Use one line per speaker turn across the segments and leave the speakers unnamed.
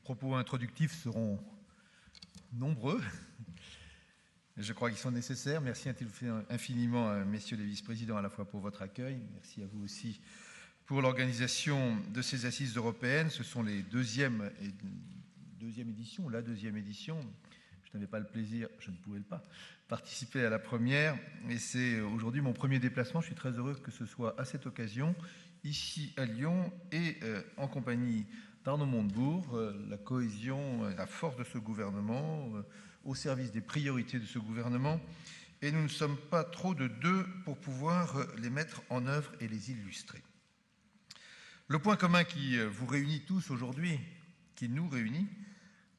propos introductifs seront nombreux. Je crois qu'ils sont nécessaires. Merci infiniment, messieurs les vice-présidents, à la fois pour votre accueil. Merci à vous aussi pour l'organisation de ces assises européennes. Ce sont les deuxième édition. Je n'avais pas le plaisir, je ne pouvais pas participer à la première. Et c'est aujourd'hui mon premier déplacement. Je suis très heureux que ce soit à cette occasion, ici à Lyon, et en compagnie d'Arnaud Montebourg, la cohésion, la force de ce gouvernement, au service des priorités de ce gouvernement. Et nous ne sommes pas trop de deux pour pouvoir les mettre en œuvre et les illustrer. Le point commun qui vous réunit tous aujourd'hui, qui nous réunit,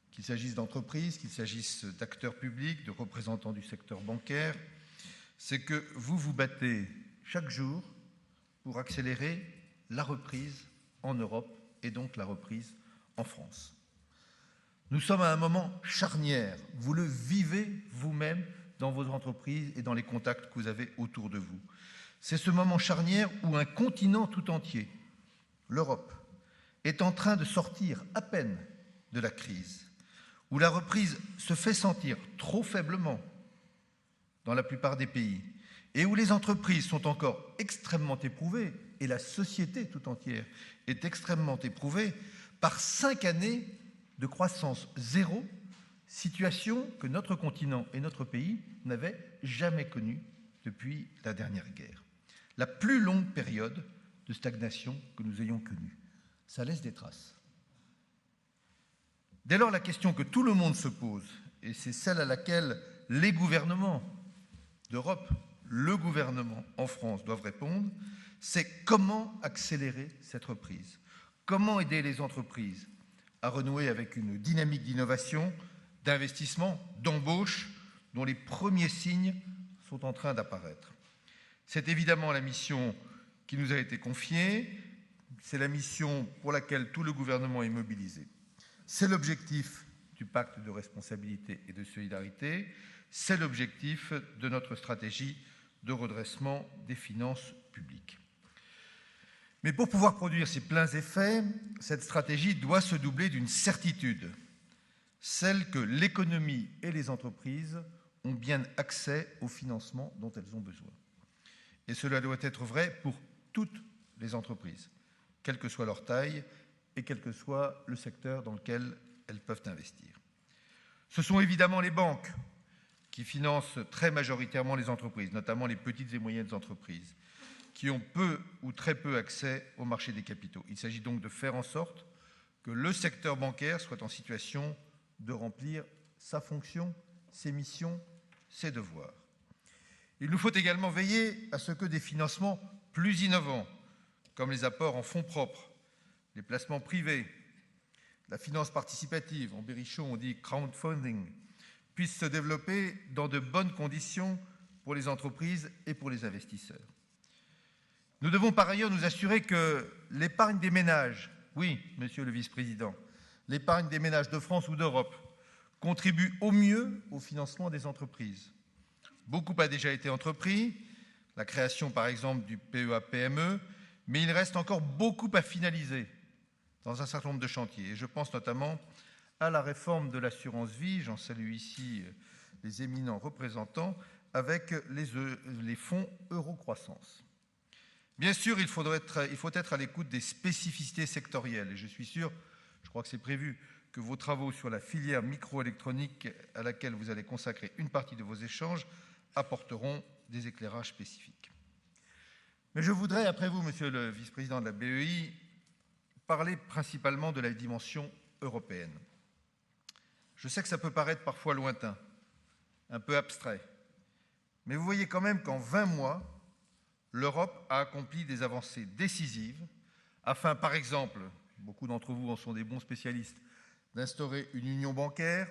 qu'il s'agisse d'entreprises, qu'il s'agisse d'acteurs publics, de représentants du secteur bancaire, c'est que vous vous battez chaque jour pour accélérer la reprise en Europe et donc la reprise en France. Nous sommes à un moment charnière. Vous le vivez vous-même dans vos entreprises et dans les contacts que vous avez autour de vous. C'est ce moment charnière où un continent tout entier, l'Europe, est en train de sortir à peine de la crise, où la reprise se fait sentir trop faiblement dans la plupart des pays, et où les entreprises sont encore extrêmement éprouvées, et la société tout entière est extrêmement éprouvée par 5 années de croissance zéro, situation que notre continent et notre pays n'avaient jamais connue depuis la dernière guerre. La plus longue période de stagnation que nous ayons connue. Ça laisse des traces. Dès lors, la question que tout le monde se pose, et c'est celle à laquelle les gouvernements d'Europe, le gouvernement en France doivent répondre, c'est comment accélérer cette reprise? Comment aider les entreprises à renouer avec une dynamique d'innovation, d'investissement, d'embauche, dont les premiers signes sont en train d'apparaître? C'est évidemment la mission qui nous a été confiée, c'est la mission pour laquelle tout le gouvernement est mobilisé. C'est l'objectif du pacte de responsabilité et de solidarité, c'est l'objectif de notre stratégie de redressement des finances publiques. Mais pour pouvoir produire ses pleins effets, cette stratégie doit se doubler d'une certitude, celle que l'économie et les entreprises ont bien accès au financement dont elles ont besoin. Et cela doit être vrai pour toutes les entreprises, quelle que soit leur taille et quel que soit le secteur dans lequel elles peuvent investir. Ce sont évidemment les banques qui financent très majoritairement les entreprises, notamment les petites et moyennes entreprises, qui ont peu ou très peu accès au marché des capitaux. Il s'agit donc de faire en sorte que le secteur bancaire soit en situation de remplir sa fonction, ses missions, ses devoirs. Il nous faut également veiller à ce que des financements plus innovants, comme les apports en fonds propres, les placements privés, la finance participative, en berrichon on dit crowdfunding, puissent se développer dans de bonnes conditions pour les entreprises et pour les investisseurs. Nous devons par ailleurs nous assurer que l'épargne des ménages, oui, monsieur le vice-président, l'épargne des ménages de France ou d'Europe contribue au mieux au financement des entreprises. Beaucoup a déjà été entrepris, la création par exemple du PEA-PME, mais il reste encore beaucoup à finaliser dans un certain nombre de chantiers. Et je pense notamment à la réforme de l'assurance vie, j'en salue ici les éminents représentants, avec les fonds Eurocroissance. Bien sûr, il faut être à l'écoute des spécificités sectorielles, et je suis sûr, je crois que c'est prévu, que vos travaux sur la filière microélectronique à laquelle vous allez consacrer une partie de vos échanges apporteront des éclairages spécifiques. Mais je voudrais, après vous, monsieur le vice-président de la BEI, parler principalement de la dimension européenne. Je sais que ça peut paraître parfois lointain, un peu abstrait, mais vous voyez quand même qu'en 20 mois, l'Europe a accompli des avancées décisives afin, par exemple, beaucoup d'entre vous en sont des bons spécialistes, d'instaurer une union bancaire,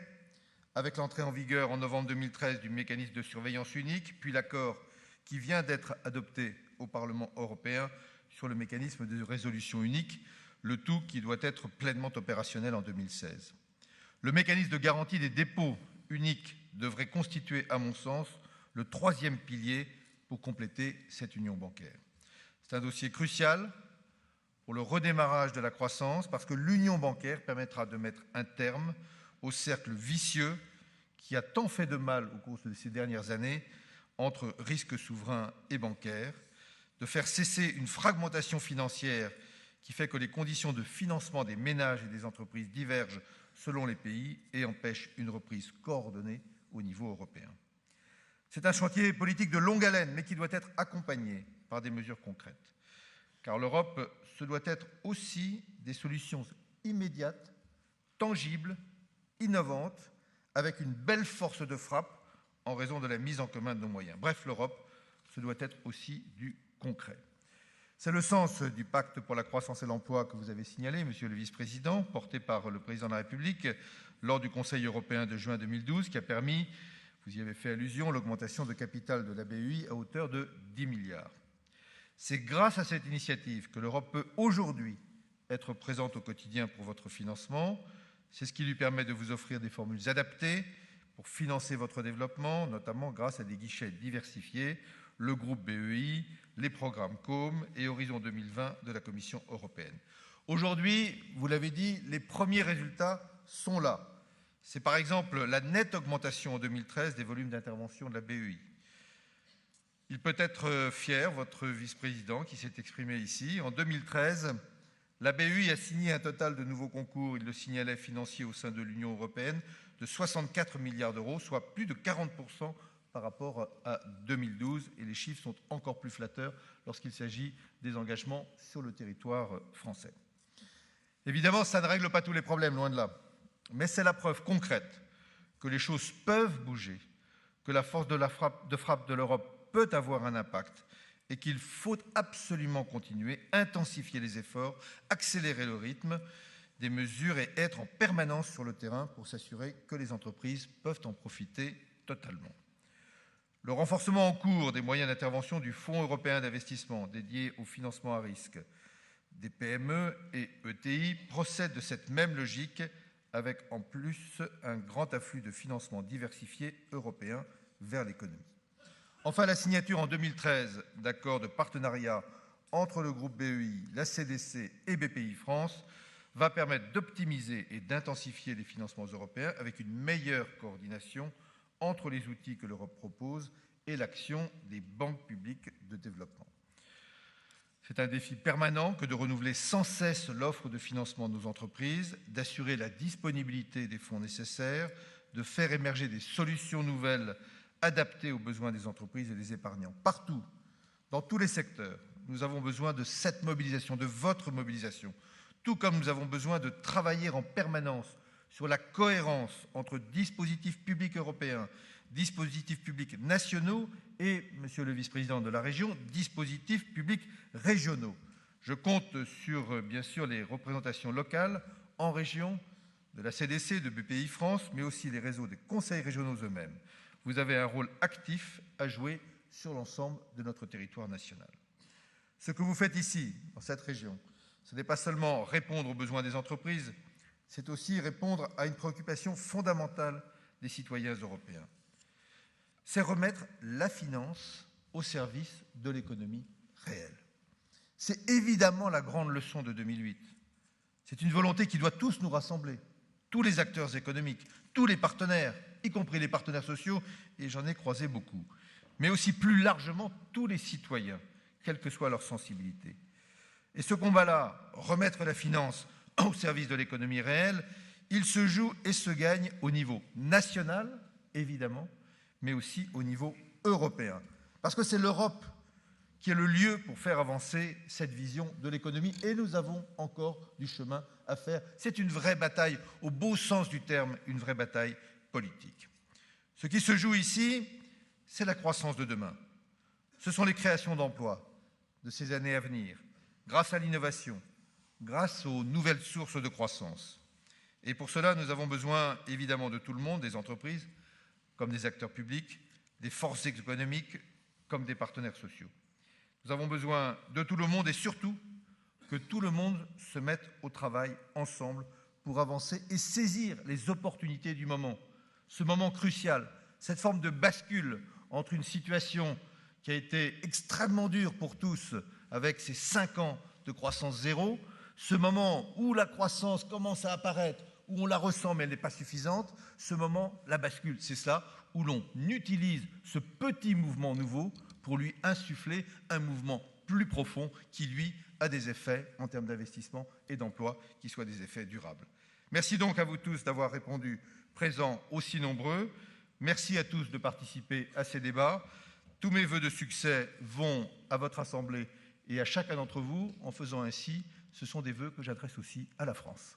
avec l'entrée en vigueur en novembre 2013 du mécanisme de surveillance unique, puis l'accord qui vient d'être adopté au Parlement européen sur le mécanisme de résolution unique, le tout qui doit être pleinement opérationnel en 2016. Le mécanisme de garantie des dépôts unique devrait constituer, à mon sens, le troisième pilier pour compléter cette union bancaire. C'est un dossier crucial pour le redémarrage de la croissance, parce que l'union bancaire permettra de mettre un terme au cercle vicieux qui a tant fait de mal au cours de ces dernières années entre risques souverains et bancaires, de faire cesser une fragmentation financière qui fait que les conditions de financement des ménages et des entreprises divergent selon les pays et empêchent une reprise coordonnée au niveau européen. C'est un chantier politique de longue haleine, mais qui doit être accompagné par des mesures concrètes. Car l'Europe, ce doit être aussi des solutions immédiates, tangibles, innovantes, avec une belle force de frappe en raison de la mise en commun de nos moyens. Bref, l'Europe, ce doit être aussi du concret. C'est le sens du pacte pour la croissance et l'emploi que vous avez signalé, Monsieur le Vice-président, porté par le Président de la République lors du Conseil européen de juin 2012, qui a permis, vous y avez fait allusion, l'augmentation de capital de la BEI à hauteur de 10 milliards. C'est grâce à cette initiative que l'Europe peut aujourd'hui être présente au quotidien pour votre financement. C'est ce qui lui permet de vous offrir des formules adaptées pour financer votre développement, notamment grâce à des guichets diversifiés, le groupe BEI, les programmes COME et Horizon 2020 de la Commission européenne. Aujourd'hui, vous l'avez dit, les premiers résultats sont là. C'est par exemple la nette augmentation en 2013 des volumes d'intervention de la BEI. Il peut être fier, votre vice-président, qui s'est exprimé ici. En 2013, la BEI a signé un total de nouveaux concours, il le signalait, financiers au sein de l'Union européenne, de 64 milliards d'euros, soit plus de 40% par rapport à 2012. Et les chiffres sont encore plus flatteurs lorsqu'il s'agit des engagements sur le territoire français. Évidemment, ça ne règle pas tous les problèmes, loin de là. Mais c'est la preuve concrète que les choses peuvent bouger, que la force de frappe de l'Europe peut avoir un impact et qu'il faut absolument continuer, intensifier les efforts, accélérer le rythme des mesures et être en permanence sur le terrain pour s'assurer que les entreprises peuvent en profiter totalement. Le renforcement en cours des moyens d'intervention du Fonds européen d'investissement dédié au financement à risque des PME et ETI procède de cette même logique avec en plus un grand afflux de financement diversifié européen vers l'économie. Enfin, la signature en 2013 d'accords de partenariat entre le groupe BEI, la CDC et BPI France va permettre d'optimiser et d'intensifier les financements européens avec une meilleure coordination entre les outils que l'Europe propose et l'action des banques publiques de développement. C'est un défi permanent que de renouveler sans cesse l'offre de financement de nos entreprises, d'assurer la disponibilité des fonds nécessaires, de faire émerger des solutions nouvelles adaptées aux besoins des entreprises et des épargnants. Partout, dans tous les secteurs, nous avons besoin de cette mobilisation, de votre mobilisation, tout comme nous avons besoin de travailler en permanence sur la cohérence entre dispositifs publics européens, dispositifs publics nationaux et, Monsieur le Vice-président de la région, dispositifs publics régionaux. Je compte sur, bien sûr, les représentations locales en région de la CDC, de BPI France, mais aussi les réseaux des conseils régionaux eux-mêmes. Vous avez un rôle actif à jouer sur l'ensemble de notre territoire national. Ce que vous faites ici, dans cette région, ce n'est pas seulement répondre aux besoins des entreprises, c'est aussi répondre à une préoccupation fondamentale des citoyens européens. C'est remettre la finance au service de l'économie réelle. C'est évidemment la grande leçon de 2008. C'est une volonté qui doit tous nous rassembler, tous les acteurs économiques, tous les partenaires, y compris les partenaires sociaux, et j'en ai croisé beaucoup, mais aussi plus largement tous les citoyens, quelle que soit leur sensibilité. Et ce combat-là, remettre la finance au service de l'économie réelle, il se joue et se gagne au niveau national, évidemment, mais aussi au niveau européen. Parce que c'est l'Europe qui est le lieu pour faire avancer cette vision de l'économie, et nous avons encore du chemin à faire. C'est une vraie bataille, au beau sens du terme, une vraie bataille politique. Ce qui se joue ici, c'est la croissance de demain. Ce sont les créations d'emplois de ces années à venir, grâce à l'innovation, grâce aux nouvelles sources de croissance. Et pour cela, nous avons besoin évidemment de tout le monde, des entreprises, comme des acteurs publics, des forces économiques, comme des partenaires sociaux. Nous avons besoin de tout le monde et surtout que tout le monde se mette au travail ensemble pour avancer et saisir les opportunités du moment. Ce moment crucial, cette forme de bascule entre une situation qui a été extrêmement dure pour tous, avec ces 5 ans de croissance zéro, ce moment où la croissance commence à apparaître, où on la ressent mais elle n'est pas suffisante, ce moment, la bascule, c'est ça, où l'on utilise ce petit mouvement nouveau pour lui insuffler un mouvement plus profond qui, lui, a des effets en termes d'investissement et d'emploi qui soient des effets durables. Merci donc à vous tous d'avoir répondu présents aussi nombreux. Merci à tous de participer à ces débats. Tous mes vœux de succès vont à votre Assemblée et à chacun d'entre vous. En faisant ainsi, ce sont des vœux que j'adresse aussi à la France.